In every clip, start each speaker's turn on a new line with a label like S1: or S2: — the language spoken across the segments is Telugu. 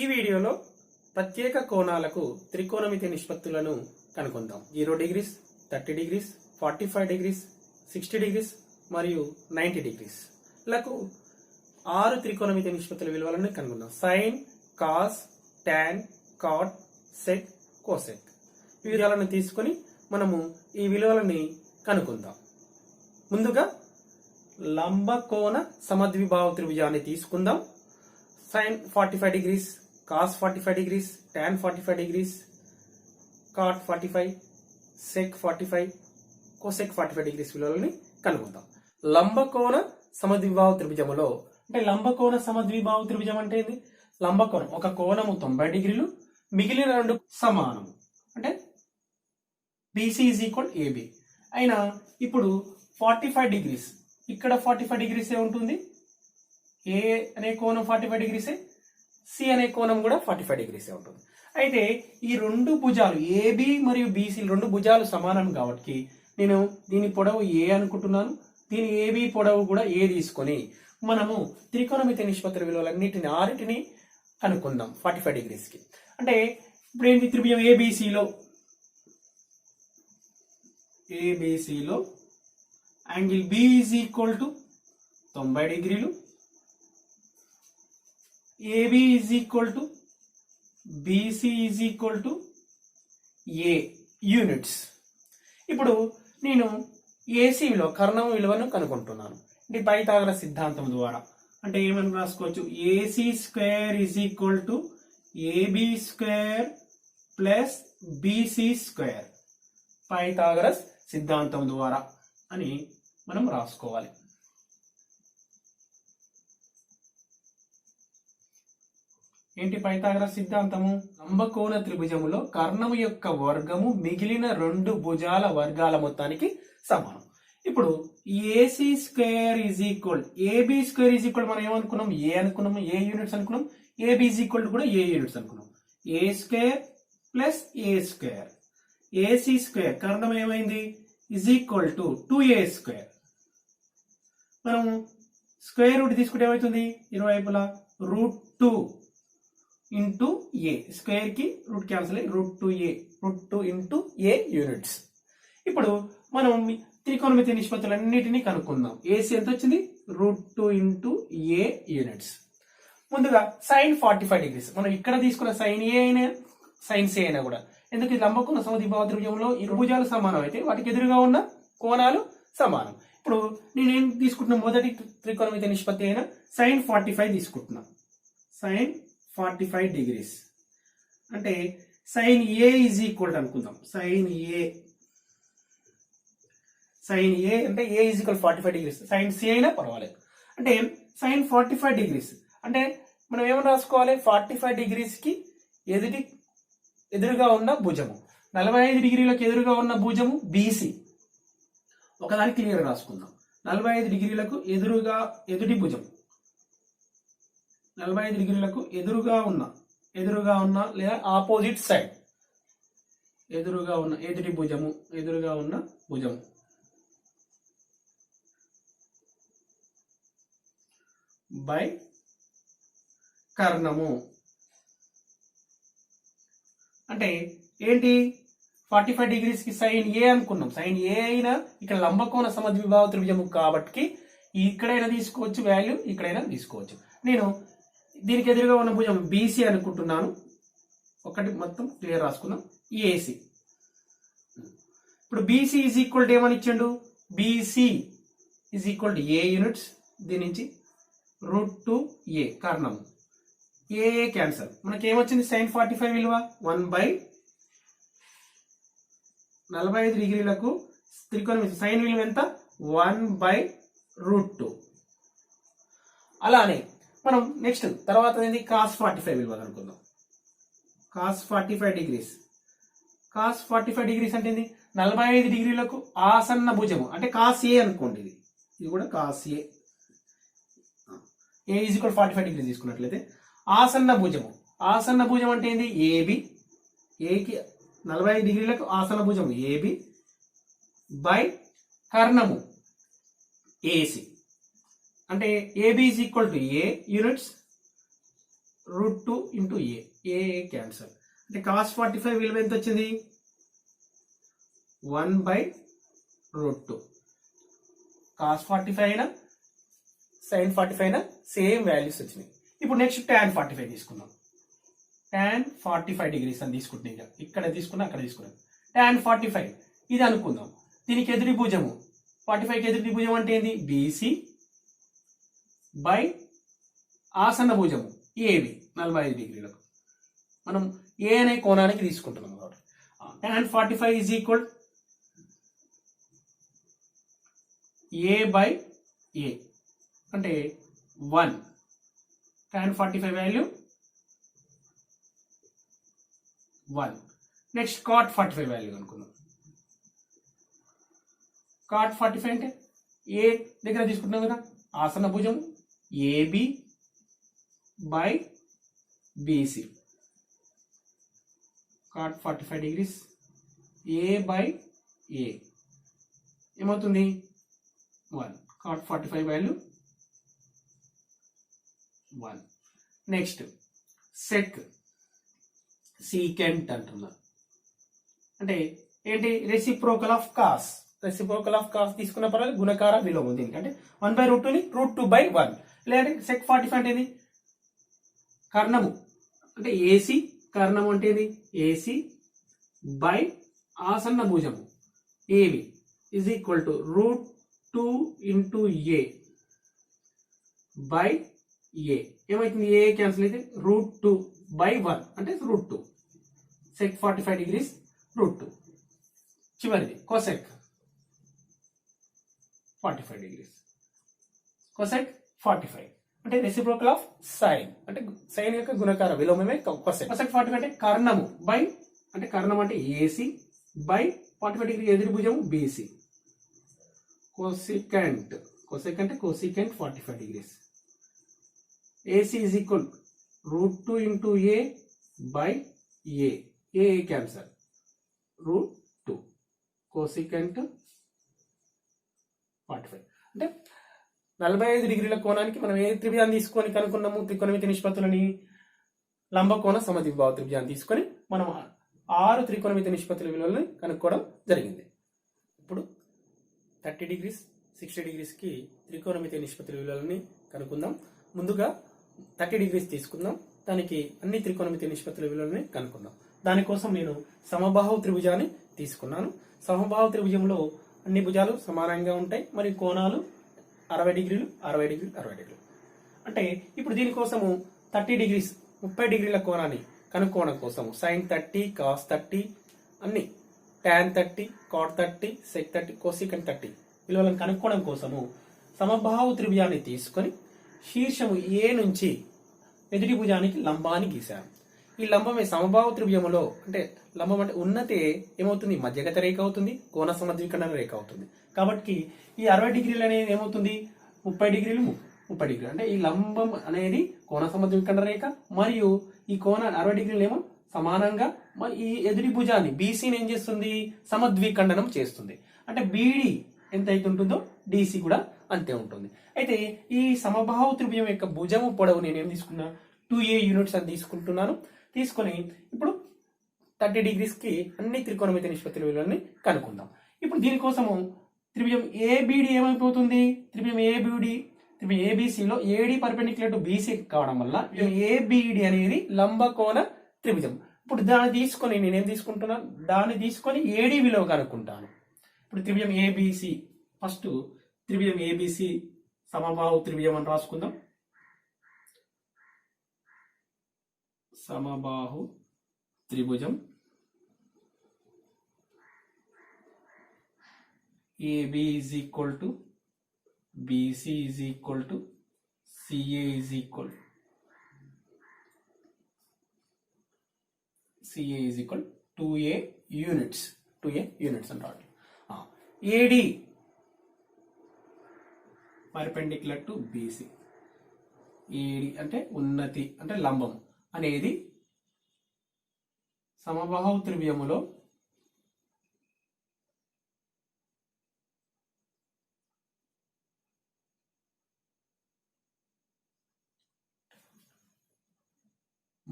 S1: ఈ వీడియోలో ప్రత్యేక కోణాలకు త్రికోణమితి నిష్పత్తులను కనుక్కుందాం. 0 డిగ్రీస్, 30 డిగ్రీస్, 45 డిగ్రీస్, 60 డిగ్రీస్ మరియు 90 డిగ్రీస్ లకు 6 త్రికోణమితి నిష్పత్తుల విలువలను కనుక్కుందాం. Sine, cos, tan, cot, sec, cosec ఈ విలువలను తీసుకొని మనము ఈ విలువలని కనుక్కుందాం. ముందుగా లంబకోణ సమద్విబాహు త్రిభుజాన్ని తీసుకుందాం. Sine 45 degrees, cos 45 degrees, tan 45 degrees, cot 45, sec 45, cosec 45 degrees విలువలని కనుక్కుందాం. లంబకోణ సమద్విబాహు త్రిభుజములో అంటే లంబకోణ సమద్విబాహు త్రిభుజం అంటే ఏంది? లంబకోణం ఒక కోణము 90 డిగ్రీలు, మిగిలిన రెండు సమానం అంటే బీసీ ఈజ్ ఈక్వల్ ఏబి అయినా ఇప్పుడు 45 డిగ్రీస్ ఇక్కడ 45 డిగ్రీసే ఉంటుంది. ఏ అనే కోణం 45 డిగ్రీసే, సి అనే కోణం కూడా 45 డిగ్రీసే ఉంటుంది. అయితే ఈ రెండు భుజాలు ఏబి మరియు బీసీ రెండు భుజాలు సమానం కాబట్టి నేను దీని పొడవు ఏ అనుకుంటున్నాను, దీని ఏబి పొడవు కూడా ఏ తీసుకొని మనము త్రికోణమితి నిష్పత్తుల విలువలన్నిటిని ఆరిటిని కనుక్కుందాం 45 డిగ్రీస్కి. అంటే ఇప్పుడు ఏంటి? త్రిభుజం ఏబిసిలో angle B is equal to 90 డిగ్రీలు, AB is equal to BC is equal to A units. ఇప్పుడు నేను ఏసీ విలువ కర్ణం విలువను కనుక్కుంటున్నాను. అంటే పైథాగరస్ సిద్ధాంతం ద్వారా అంటే ఏమని రాసుకోవచ్చు? AC square is equal to AB square plus BC square Pythagoras సిద్ధాంతం ద్వారా అని మనం రాసుకోవాలి. ఏంటి పైథాగరస్ సిద్ధాంతము? లంబకోణ త్రిభుజములో కర్ణము యొక్క వర్గము మిగిలిన రెండు భుజాల వర్గాల మొత్తానికి సమానం. ఇప్పుడు AC square is equal AB square is equal మనం ఏమనుకున్నాం? ఏ అనుకున్నాము, ఏ యూనిట్స్ అనుకున్నాం. ఏబి ఈజ్ ఈక్వల్ కూడా ఏ యూనిట్స్ అనుకున్నాం. A square plus a square, AC square కర్ణం ఏమైంది? Is equal to 2a square. మనం స్క్వేర్ రూట్ తీసుకుంటే ఏమవుతుంది? ఇరువైపులా √2 ఇంటూ ఏ, స్క్వేర్ కి రూట్ క్యాన్సిల్ అయ్యి √2 ఇంటూ ఏ యూనిట్స్. ఇప్పుడు మనం త్రికోణమితి నిష్పత్తులన్నిటినీ కనుక్కుందాం. ఏసీ ఎంత వచ్చింది? √2 ఇంటూ ఏ యూనిట్స్. ముందుగా సైన్ 45 డిగ్రీస్ మనం ఇక్కడ తీసుకున్న సైన్ ఏ అయినా సైన్ సి అయినా కూడా, ఎందుకు లంబకోణ సమద్విబాహు త్రిభుజంలో ఈ భుజాలు సమానం అయితే వాటికి ఎదురుగా ఉన్న కోణాలు సమానం. ఇప్పుడు నేనేం తీసుకుంటున్నా? మొదటి త్రికోణమితి నిష్పత్తి అయిన సైన్ 45 తీసుకుంటున్నా. సైన్ 45 డిగ్రీస్ అంటే సైన్ ఏ ఈజ్ ఈక్వల్ అనుకుందాం. సైన్ ఏ అంటే A is equal 45 degrees. Sine C అయినా పర్వాలేదు. అంటే సైన్ 45 డిగ్రీస్ అంటే మనం ఏమని రాసుకోవాలి? 45 డిగ్రీస్ కి ఎదురుగా ఉన్న భుజము, 45 డిగ్రీలకు ఎదురుగా ఉన్న భుజము బీసీ. ఒకదానికి క్లియర్ రాసుకుందాం. 45 డిగ్రీలకు ఎదుటి భుజం, 45 డిగ్రీలకు ఎదురుగా ఉన్న లేదా ఆపోజిట్ సైడ్ ఎదురుగా ఉన్న భుజము బై కర్ణము. అంటే ఏంటి? 45 డిగ్రీస్ కి సైన్ ఏ అనుకున్నాం. సైన్ ఏ అయినా ఇక్కడ లంబకోణ సమద్విబాహు త్రిభుజము కాబట్టి ఇక్కడైనా తీసుకోవచ్చు వాల్యూ, ఇక్కడైనా తీసుకోవచ్చు. నేను దీనికి ఎదురుగా ఉన్న భుజం బీసీ అనుకుంటున్నాను. ఒకటి మొత్తం క్లియర్ రాసుకుందాం. ఏసీ. ఇప్పుడు బీసీ ఈజ్ ఈక్వల్ టు ఏమని ఇచ్చాడు? BC is equal to A units. దీని నుంచి √2a కారణము ఏ క్యాన్సల్. మనకి ఏమొచ్చింది? సైన్ 45 విలువ 1/45 డిగ్రీలకు త్రికోణమితి సైన్ విలువ ఎంత? 1/√2. అలానే మనం నెక్స్ట్ తర్వాత ఏంది? కాస్ 45 విలువ అనుకుందాం. Cos 45 degrees. కాస్ 45 డిగ్రీస్ అంటే ఏంది? 45 డిగ్రీలకు ఆసన్న భుజము అంటే కాస్ ఏ అనుకోండి. ఇది కూడా cos A is equal 45 degrees తీసుకున్నట్లయితే ఆసన్న భుజం అంటే ఏంది? ఏబి. ఏకి 45 డిగ్రీలకు ఆసన్న భుజం ఏబి బై కర్ణము ఏసి. అంటే AB is equal to A units √2 into a cancel. అంటే cos 45 విలువ ఎంత వచ్చింది? 1/√2. cos 45 అయినా sin 45 అయినా సేమ్ వాల్యూస్ వచ్చినాయి. ఇప్పుడు నెక్స్ట్ tan 45 తీసుకుందాం. tan 45 డిగ్రీస్ అని తీసుకుంటున్నాయి. ఇక్కడ తీసుకున్నా అక్కడ తీసుకున్నాం. tan 45 ఇది అనుకుందాం. దీనికి ఎదురు భుజము 45కి ఎదురు భుజం అంటే ఏంది? బీసీ బై ఆసన్న భుజము ఏబి 45 డిగ్రీలకు మనం ఏ అనే కోణానికి తీసుకుంటున్నాం కాబట్టి tan 45 is equal A by A అంటే 1. tan 45 value 1. Next cot 45 value అనుకుందాం. cot 45 అంటే ఏ దగ్గర తీసుకుంటున్నాం కదా, ఆసన్న భుజం AB by BC. cot 45 degrees A by A ఏమవుతుంది? 1. cot 45 value 1. Next sec secant అంటున్నా. అంటే ఏంటి? Reciprocal of cos. Reciprocal of cos తీసుకున్న పర్వాలేదు, గుణకార విలోమం దీనికి. అంటే 1/√2ని √2/1. లేదంటే సెక్ 45 అంటే ఏంది? కర్ణము అంటే ఏసీ. కర్ణము అంటే ఏంది? ఏసీ బై ఆసన్న భుజము AB is equal to √2 into A by A. ఏమవుతుంది? ఏ క్యాన్సిల్ అయితే √2/1 అంటే √2. Sec 45 degrees √2. చివరిది కొసెక్ 45 డిగ్రీస్. కొసెక్ 45 అంటే రెసిప్రోకల్ ఆఫ్ సైన్. అంటే సైన్ యొక్క గుణకార విలోమమే కొసెక్. కొసెక్ 45 అంటే కర్ణము బై, అంటే కర్ణం అంటే ఏసీ బై 45 డిగ్రీ ఎదురు భుజము బీసీ. కోసికెంట్. కొసెక్ అంటే cosecant 45 degrees. AC is equal √2 into A by A. A cancer √2. Cosecant 45 అంటే 45 డిగ్రీల కోణానికి మనం ఏ త్రిభుజాన్ని తీసుకొని కనుక్కున్నాము? త్రికోణమితి నిష్పత్తులని లంబకోణ సమద్విబాహు త్రిభుజాన్ని తీసుకొని మనం 6 త్రికోణమితి నిష్పత్తుల విలువలను కనుక్కోవడం జరిగింది. ఇప్పుడు 30 డిగ్రీస్ 60 డిగ్రీస్కి త్రికోణమితి నిష్పత్తుల విలువలని కనుక్కుందాం. ముందుగా 30 డిగ్రీస్ తీసుకుందాం. దానికి అన్ని త్రికోణమితి నిష్పత్తుల విలువలని కనుక్కుందాం. దానికోసం నేను సమబాహు త్రిభుజాన్ని తీసుకున్నాను. సమబాహు త్రిభుజంలో అన్ని భుజాలు సమానంగా ఉంటాయి, మరియు కోణాలు 60 డిగ్రీలు 60 డిగ్రీలు 60 డిగ్రీలు. అంటే ఇప్పుడు దీనికోసము 30 డిగ్రీస్ 30 డిగ్రీల కోణాన్ని కనుక్కోవడం కోసము sin 30 cos 30 అన్ని tan 30 cot 30 sec 30 cosecant 30 విలువలను కనుక్కోవడం కోసము సమబాహు త్రిభుజాన్ని తీసుకొని శీర్షము ఏ నుంచి ఎదుటి భుజానికి లంబాన్ని గీశాను. ఈ లంబమే సమబాహు త్రిభుజములో, అంటే లంబం అంటే ఉన్నతే ఏమవుతుంది? మధ్యగత రేఖ అవుతుంది, కోణ సమద్విఖండన రేఖ అవుతుంది. కాబట్టి ఈ 60 డిగ్రీలు అనేది ఏమవుతుంది? 30 డిగ్రీలు 30 డిగ్రీలు. అంటే ఈ లంబం అనేది కోణ సమద్విఖండన రేఖ, మరియు ఈ కోణ 60 డిగ్రీలు ఏమో సమానంగా ఈ ఎదుటి భుజాన్ని బీసీని ఏం చేస్తుంది? సమద్విఖండనం చేస్తుంది. అంటే బీడీ ఎంత అయితే ఉంటుందో డీసీ కూడా అంతే ఉంటుంది. అయితే ఈ సమబాహు త్రిభుజం యొక్క భుజము పొడవు నేను ఏం తీసుకున్నా? 2a యూనిట్స్ అని తీసుకుంటున్నాను. తీసుకొని ఇప్పుడు 30 డిగ్రీస్కి అన్ని త్రికోణమితి నిష్పత్తుల విలువలని కనుక్కుందాం. ఇప్పుడు దీనికోసము త్రిభుజం ఏబిడి ఏమైపోతుంది? త్రిభుజం ఏబిసిలో ఏడి పర్పెండిక్యులర్ టు బీసీ కావడం వల్ల ఏబిడి అనేది లంబకోణ త్రిభుజం. ఇప్పుడు దాన్ని తీసుకొని నేనేం తీసుకుంటున్నాను? దాన్ని తీసుకొని ఏడి విలువ కనుక్కుంటాను. ఇప్పుడు త్రిభుజం ఏబిసి, ఫస్ట్ త్రిభుజం ఏబిసి సమబాహు త్రిభుజం అని రాసుకుందాం. సమబాహు త్రిభుజం AB is equal to BC is equal to CA is equal to 2A units. 2A units అంటారు. AD perpendicular to BC. AD అంటే ఉన్నతి, అంటే లంబం అనేది సమబాహు త్రిభుజములో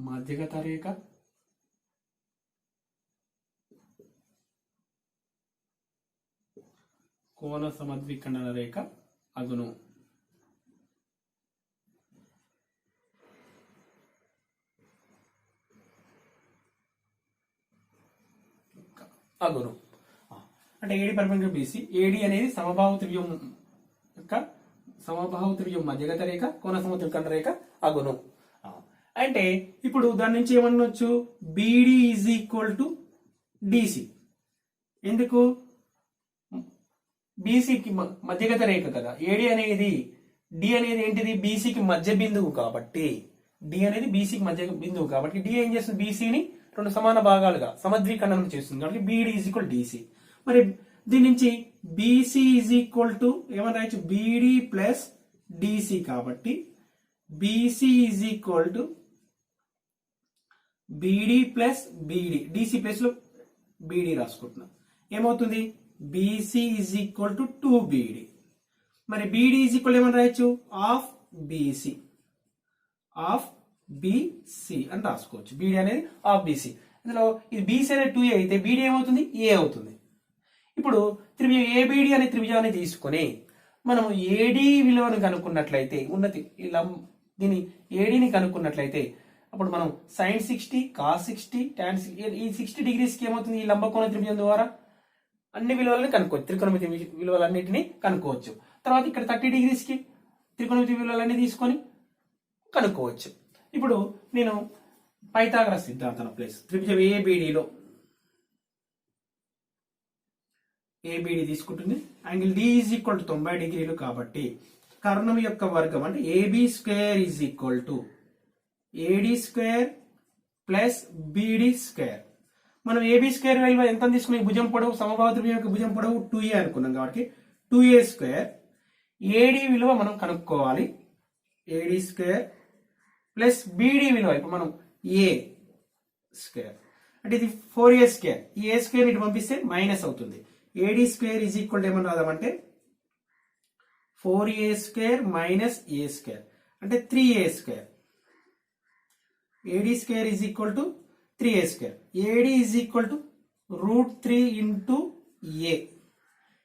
S1: మధ్యగత రేఖ కోణ సమద్విఖండన రేఖ అగును. అగును అంటే ఏడి పర్పెండిక్యులర్ బీసీ. ఏడి అనేది సమబాహు త్రిభుజం యొక్క సమబాహు త్రిభుజం మధ్యగత రేఖ కోణ సమద్విఖండ రేఖ అగును. అంటే ఇప్పుడు దాని నుంచి ఏమనొచ్చు, BD is equal to DC. ఎందుకు, బీసీకి మధ్యగత రేఖ కదా, ఏడి అనేది డి అనేది ఏంటిది బీసీకి మధ్య బిందువు కాబట్టి, డి అనేది బీసీకి మధ్య బిందువు కాబట్టి డి ఏం చేస్తుంది, బీసీని రెండు సమాన భాగాలుగా సమద్విఖండనం చేస్తుంది కాబట్టి బీడీ ఈజ్ ఈక్వల్ డిసి. మరి దీని నుంచి బీసీ ఈజ్ ఈక్వల్ టు ఏమని రాయొచ్చు, బీడీ ప్లస్ డిసి. కాబట్టి BC is equal to beedi plus beedi, DC plus లో బీడీ రాసుకుంటున్నాం. ఏమవుతుంది, BC is equal to 2BD. మరి బీడీ ఈజ్ ఈక్వల్ ఏమని రాయొచ్చు, ఆఫ్ బీసీ, ఆఫ్ బీసీ అని రాసుకోవచ్చు. బీడీ అనేది ఆఫ్ బీసీ. ఇందులో ఇది బీసీ అనేది 2A అయితే బీడీ ఏమవుతుంది, ఏ అవుతుంది. ఇప్పుడు త్రిభుజం ఏబిడి అనే త్రిభుజాన్ని తీసుకొని మనం ఏడి విలువను కనుక్కున్నట్లయితే, ఉన్నతి దీని ఏడీని కనుక్కున్నట్లయితే అప్పుడు మనం sin 60 cos 60 tan 60 ఈ 60 డిగ్రీస్కి ఏమవుతుంది, ఈ లంబకోణ త్రిభుజం ద్వారా అన్ని విలువలను కనుక్కోవచ్చు, త్రికోణమితి విలువలన్నిటిని కనుక్కోవచ్చు. తర్వాత ఇక్కడ 30 డిగ్రీస్కి త్రికోణమితి విలువలన్నీ తీసుకొని కనుక్కోవచ్చు. ఇప్పుడు నేను పైథాగరస్ సిద్ధాంతం ప్లేస్ త్రిభుజం ఏబిడిలో ఏబిడి తీసుకుంటుంది. Angle D is equal to 90 డిగ్రీలు కాబట్టి కర్ణం యొక్క వర్గం అంటే AB square is equal to AD square plus BD square. మనం ఏబి స్క్వేర్ విలువ ఎంత తీసుకుని, భుజం పొడవు సమబాహు త్రిభుజం యొక్క భుజం పొడవు 2A అనుకున్నాం కాబట్టి 2A స్క్వేర్. ఏడి విలువ మనం కనుక్కోవాలి, ఏడి స్క్వేర్ ప్లస్ బిడి విలువ ఇప్పుడు మనం ఏ స్క్వేర్ అంటే ఇది 4A స్క్వేర్. ఈ ఏ స్క్వేర్ ఇటు పంపిస్తే మైనస్ అవుతుంది. ఏడి స్క్వేర్ ఈజ్ ఈక్వల్ ఏమని రాదామంటే 4A square minus A square అంటే 3A square. AD square is equal to 3A square. AD is equal to √3 into A.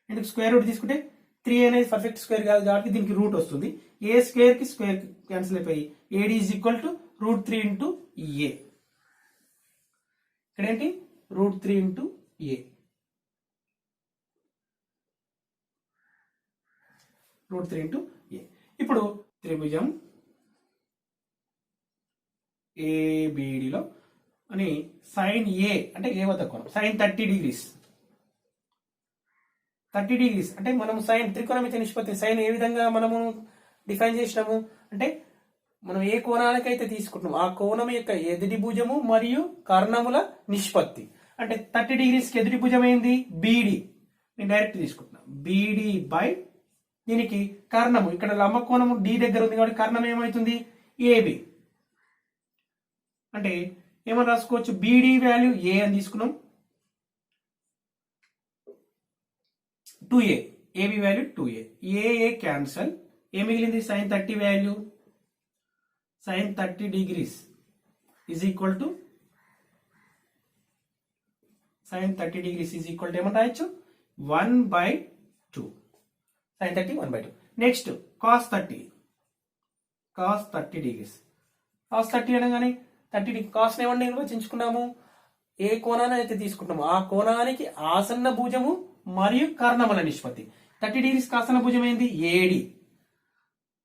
S1: ఎందుకు స్క్వేర్ రూట్ తీసుకుంటే 3 అనేది పర్ఫెక్ట్ స్క్వేర్ కాదు కాబట్టి దీనికి రూట్ వస్తుంది. ఏ స్క్వేర్ కి స్క్వేర్ క్యాన్సిల్ అయిపోయి AD is equal to √3 into A. ఇక్కడ ఏంటి √3 ఇంటూ ఏ, √3 ఇంటూ ఏ. ఇప్పుడు త్రిభుజం ఏబిడిలో అని సైన్ ఏ అంటే ఏ వద్ద కోణం సైన్ 30 డిగ్రీస్. 30 డిగ్రీస్ అంటే మనం సైన్ త్రికోణమితి నిష్పత్తి సైన్ ఏ విధంగా మనము డిఫైన్ చేసినాము అంటే మనం ఏ కోణానికైతే తీసుకుంటున్నాం ఆ కోణం యొక్క ఎదుటి భుజము మరియు కర్ణముల నిష్పత్తి. అంటే 30 డిగ్రీస్కి ఎదుటి భుజం ఏంది, బీడి. నేను డైరెక్ట్ తీసుకుంటున్నా బీడి బై దీనికి కర్ణము ఇక్కడ లంబ కోణము డి దగ్గర ఉంది కాబట్టి కర్ణం ఏమవుతుంది, ఏబి. అంటే ఏమని రాసుకోవచ్చు, బీడి వాల్యూ ఏ అని తీసుకున్నాం, 2A, AB value 2A, a cancel, a మిగిలింది sine 30 value, sine 30 degrees is equal to sine 30 degrees is equal to ఏమని రాయొచ్చు 1/2 sine 30 1/2. Next cos 30, cos 30 degrees. Cos 30 అనగానే 30 కాస్ ఏమన్నా నిర్వచించుకున్నాము, ఏ కోణాన్ని అయితే తీసుకుంటామో ఆ కోణానికి ఆసన్న భుజము మరియు కర్ణముల నిష్పత్తి. 30 డిగ్రీస్ ఆసన్న భుజం ఏంది, ఏడి.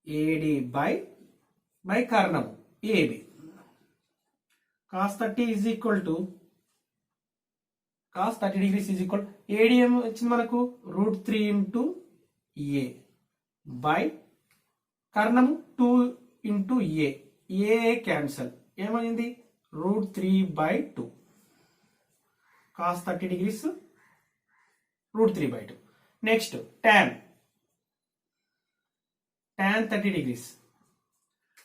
S1: ఏడి బై కర్ణము AB. Cos 30 is equal to cos 30 degrees is equal AD ఏం వచ్చింది మనకు √3 ఇంటూ ఏ బై కర్ణము 2 ఇంటూ ఏ. ఏ క్యాన్సల్ ఏమైంది √3/2. Cos 30 degrees √3/2. Next tan 30 degrees.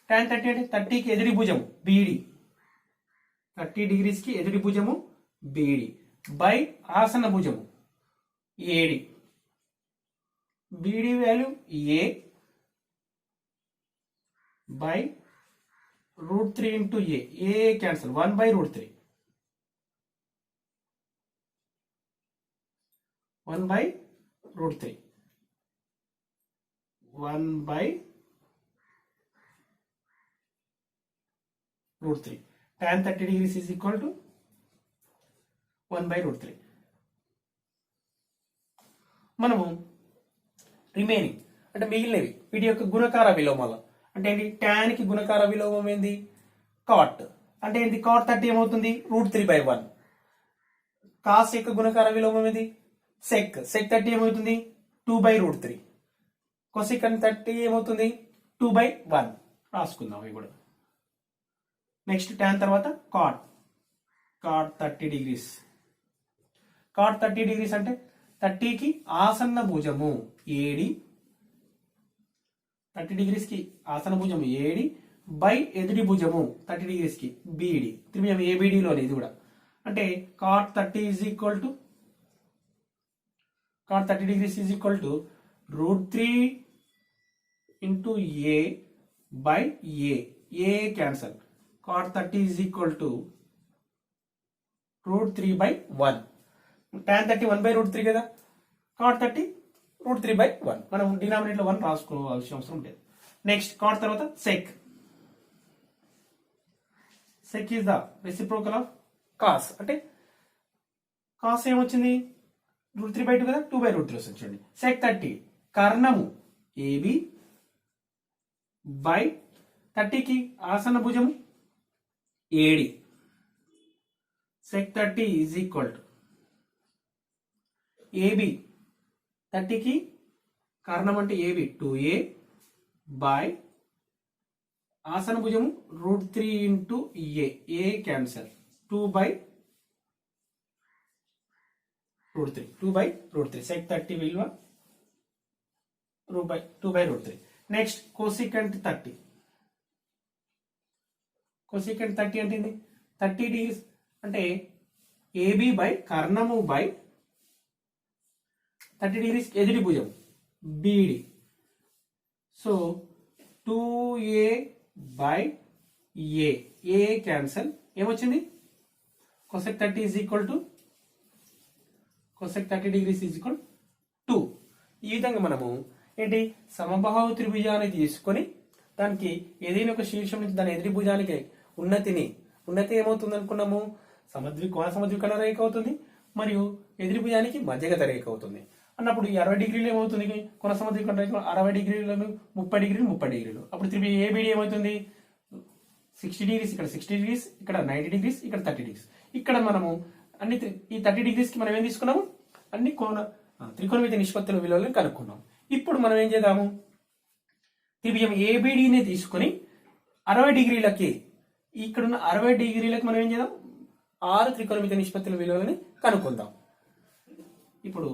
S1: tan 30 అంటే 30కి ఎదురి భుజము బీడి, 30 డిగ్రీస్కి ఎదురి భుజము బీడి బై ఆసన్న భుజము ఏడి. BD value a by √3 into a cancel 1/√3 1/√3 1/√3 tan 30 degrees is equal to 1/√3. మనము రిమైనింగ్ అంటే మిగిలినవి వీటి యొక్క గుణకార విలోమాలు అంటే ఏంటి tan కి గుణకార విలోమం ఏంది cot అంటే ఏంటి cot 30 ఏమవుతుంది √3/1 cos యొక్క గుణకార విలోమం ఏంది sec 30 ఏమవుతుంది 2/√3 cosecant 30 ఏమవుతుంది 2/1 రాసుకుందాం ఇవి కూడా నెక్స్ట్ tan తర్వాత cot 30 degrees cot 30 degrees అంటే 30 కి ఆసన్న భుజము ఏడి 30 degrees కి ఆసన్న భుజము ఏడి బై ఎదుటి భుజము 30 degrees కి బీడి త్రిభుజం ఏబిడి లోనే ఇది కూడా అంటే cot 30 is equal to cot 30 degrees is equal to √3 into a by a cancel cot 30 is equal to √3/1 tan 30 1/√3 కదా cot 30 √3/1 మనం డినామినేటర్ 1 రాసుకోవాల్సిన అవసరం లేదు నెక్స్ట్ cot తర్వాత sec is the reciprocal of cos అంటే cos ఏమొచ్చింది √3/2 కదా 2/√3 వస్తుంది చూడండి sec 30 కర్ణము AB బై 30 కి ఆసన్న భుజము AD sec 30 is equal to AB 30 కి కారణం అంటే AB 2A బై ఆసన భుజము √3 ఇంటూ ఏ క్యాన్సల్ 2/√3 sec 30 విలువ 2/√3 నెక్స్ట్ cosecant 30 అంటే ఏంటి 30 degrees అంటే AB బై కర్ణము బై 30 degrees ఎదుటి భుజం BD so 2A by A cancel ఏమొచ్చింది cosec 30 is equal to cosec 30 degrees is equal to 2 ఈ విధంగా మనము ఏంటి సమబాహు త్రిభుజాన్ని తీసుకొని దానికి ఏదైనా ఒక శీర్షం నుంచి దాని ఎదుటి భుజానికి ఉన్నతి ఏమవుతుంది అనుకున్నాము కోణ సమద్వికరణ రేఖ అవుతుంది మరియు ఎదుటి భుజానికి మధ్యగత రేఖ అవుతుంది అన్నప్పుడు ఈ 60 డిగ్రీలు ఏమవుతుంది కోణ సమద్వికరణ రేఖ 60 డిగ్రీలను 30 డిగ్రీలు అప్పుడు త్రిభుజం ఏబిడి ఏమవుతుంది 60 degrees ఇక్కడ 60 degrees ఇక్కడ 90 degrees ఇక్కడ 30 degrees ఇక్కడ మనము అన్ని ఈ 30 degrees కి మనం ఏం తీసుకున్నాము అన్ని త్రికోణమితి నిష్పత్తుల విలువలను కనుక్కున్నాం ఇప్పుడు మనం ఏం చేద్దాము త్రిభుజం ఏబిడిని తీసుకొని 60 డిగ్రీలకి ఇక్కడున్న 60 డిగ్రీలకు మనం ఏం చేద్దాం 6 త్రికోణమితి నిష్పత్తుల విలువలని కనుక్కుందాం ఇప్పుడు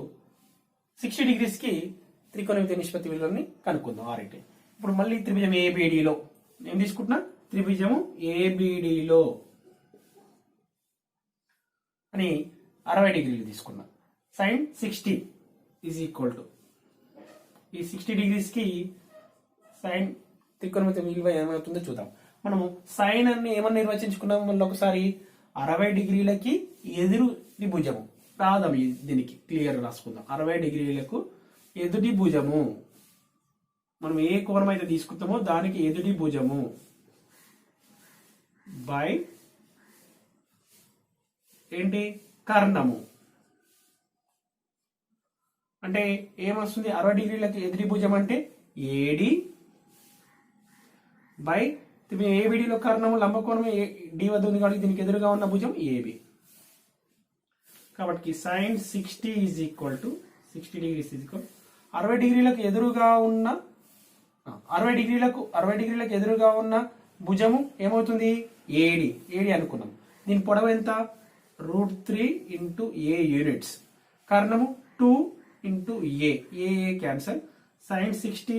S1: 60 degrees కి త్రికోణమితి నిష్పత్తి విలువలని కనుక్కుందాం ఆరైతే ఇప్పుడు మళ్ళీ త్రిభుజం ఏబిడిలో ఏం తీసుకుంటున్నా త్రిభుజము ఏబిడిలో అని 60 డిగ్రీలు తీసుకున్నా sin 60 is equal to ఈ 60 degrees కి sin త్రికోణమితి విలువ ఏమవుతుందో చూద్దాం మనము sin అన్ని ఏమని నిర్వచించుకున్నాం మళ్ళీ ఒకసారి 60 డిగ్రీలకి ఎదుటి భుజము రాదాం దీనికి క్లియర్ రాసుకుందాం 60 డిగ్రీలకు ఎదుటి భుజము మనం ఏ కోణం అయితే తీసుకుంటామో దానికి ఎదుటి భుజము బై ఏంటి కర్ణము అంటే ఏమొస్తుంది 60 డిగ్రీలకి ఎదుటి భుజం అంటే ఏడి బై ఏబిడిలో కర్ణము లంబకోణం డి వద్ద ఉంది కాబట్టి దీనికి ఎదురుగా ఉన్న భుజం ఏబి కాబట్టి sin 60 is equal to 60 degrees is equal 60 డిగ్రీలకు ఎదురుగా ఉన్న 60 డిగ్రీలకు ఎదురుగా ఉన్న భుజము ఏమవుతుంది ఏడి అనుకున్నాం దీని పొడవు ఎంత √3 into A units కర్ణము 2 into a cancel sin 60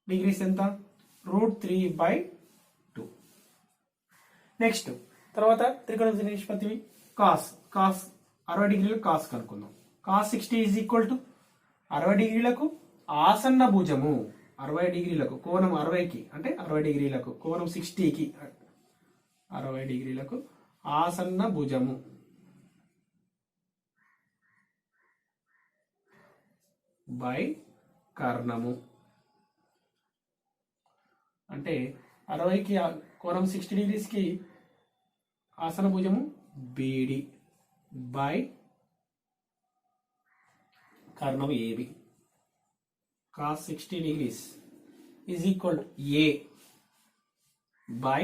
S1: degrees ఎంత √3/2 నెక్స్ట్ తర్వాత త్రికోణమితి నిష్పత్తి cos 60 డిగ్రీలు cos కనుక్కుందాం cos 60 is equal to 60 డిగ్రీలకు ఆసన్న భుజము 60 డిగ్రీలకు కోణం 60కి అంటే 60 డిగ్రీలకు కోణం 60కి 60 డిగ్రీలకు ఆసన్న భుజము బై కర్ణము అంటే 60కి కోణం 60 డిగ్రీస్కి ఆసన భుజము బీడి బై కర్ణము AB cos 60 degrees is equal to a by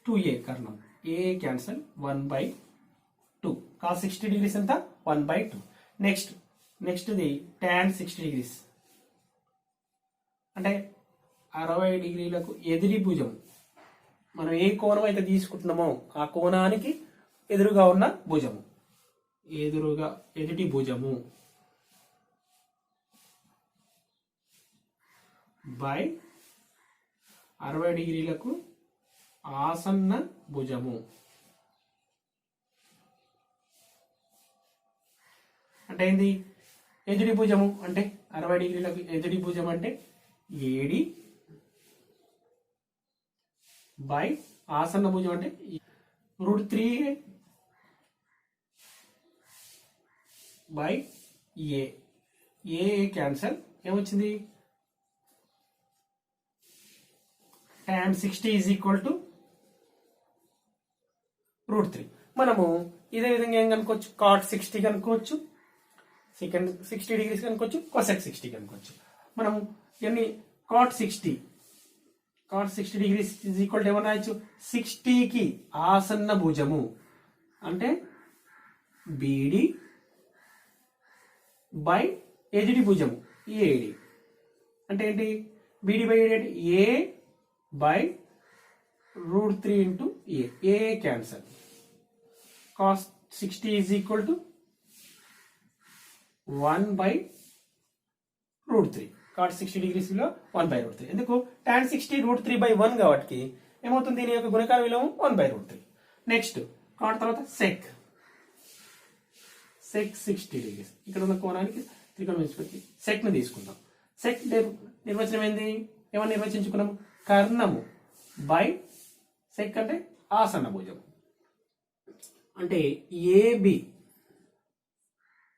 S1: 2a కర్ణం a cancel 1 by 2 cos 60 degrees ఎంత 1 by 2 next the tan 60 degrees అంటే 60 డిగ్రీలకు ఎదిరి భుజం మనం ఏ కోణం అయితే తీసుకుంటున్నామో ఆ కోణానికి ఎదురుగా ఉన్న భుజము ఎదుటి భుజము బై 60 డిగ్రీలకు ఆసన్న భుజము అంటే ఏంది ఎదుడి భుజము అంటే 60 డిగ్రీలకు ఎదుడి భుజం అంటే ఏడి బై ఆసన్న భుజం అంటే √3 బై ఏ క్యాన్సల్ ఏమొచ్చింది tan 60 is equal to √3 మనము ఇదే విధంగా ఏం కనుక్కోవచ్చు cot 60 కనుక్కోవచ్చు సెకండ్ 60 డిగ్రీస్ కనుక్కోవచ్చు cosec 60 కనుక్కోవచ్చు మనం ఎన్ని cot 60 degrees is equal to ఏమన్నా రాయొచ్చు 60కి ఆసన్న భుజము అంటే బీడి బై ఎదిడి భుజము ఏడి అంటే ఏంటి బీడి బై ఏడి అంటే ఏ by √3 into a cancel cos 60 is equal to 1 by √3 cot 60 degrees విలువ 1 by √3 ఎందుకు tan 60 √3 by 1 కాబట్టి ఏమవుతుంది దీని యొక్క గుణకార విలువ 1 by √3 నెక్స్ట్ cot తర్వాత sec 60 degrees ఇక్కడ ఉన్న కోణానికి త్రికోణ నిష్పత్తి sec ని తీసుకుందాం sec నిర్వచనం ఏంది ఏమని నిర్వచించుకున్నాము కర్ణము బై సెక్ అంటే ఆసన్న భుజం అంటే ఏబి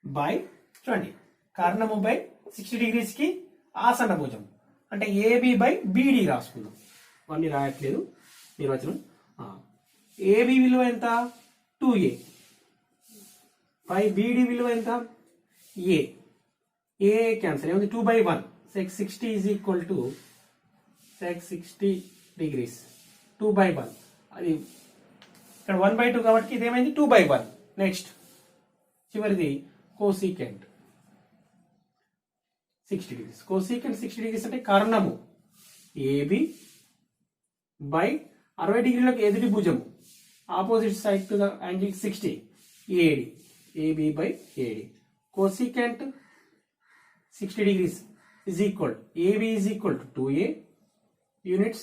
S1: బై చూడండి కర్ణము బై 60 డిగ్రీస్ కి ఆసన్న భుజం అంటే ఏబి బై బీడి రాసుకుందాం అవన్నీ రాయట్లేదు నిర్వచనం ఏబి విలువ ఎంత 2a బై బీడి విలువ ఎంత ఏ క్యాన్సర్ ఏముంది 2 by 1 sec 60 is equal to sec 60 degrees 2 by 1 అది ఇక్కడ 1 by 2 కాబట్టి ఇది ఏమైంది 2 by 1 నెక్స్ట్ చివరిది కోసికెంట్ 60 degrees కోసికెంట్ 60 degrees అంటే కర్ణము ఏబి బై 60 డిగ్రీలకు ఎదుటి భుజము opposite side to the angle 60 AD AB by AD cosecant 60 degrees is equal AB is equal to 2a units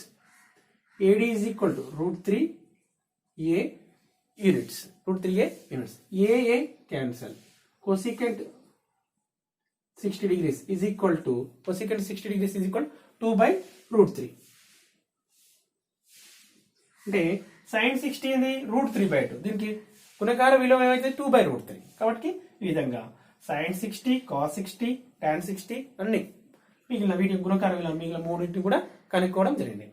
S1: AD is equal to √3a units √3a units AA cancel cosecant 60 degrees is equal to cosecant 60 degrees is equal to 2 by √3 అంటే sin 60 అనేది √3 by 2 దీనికి గుణకార విలువ ఏమైతే 2 by √3 కాబట్టి ఈ విధంగా sin 60 cos 60 tan 60 అన్ని మిగిలిన వీటి గుణకార విలువ మిగిలిన మూడింటిని కూడా కనుక్కోవడం జరిగింది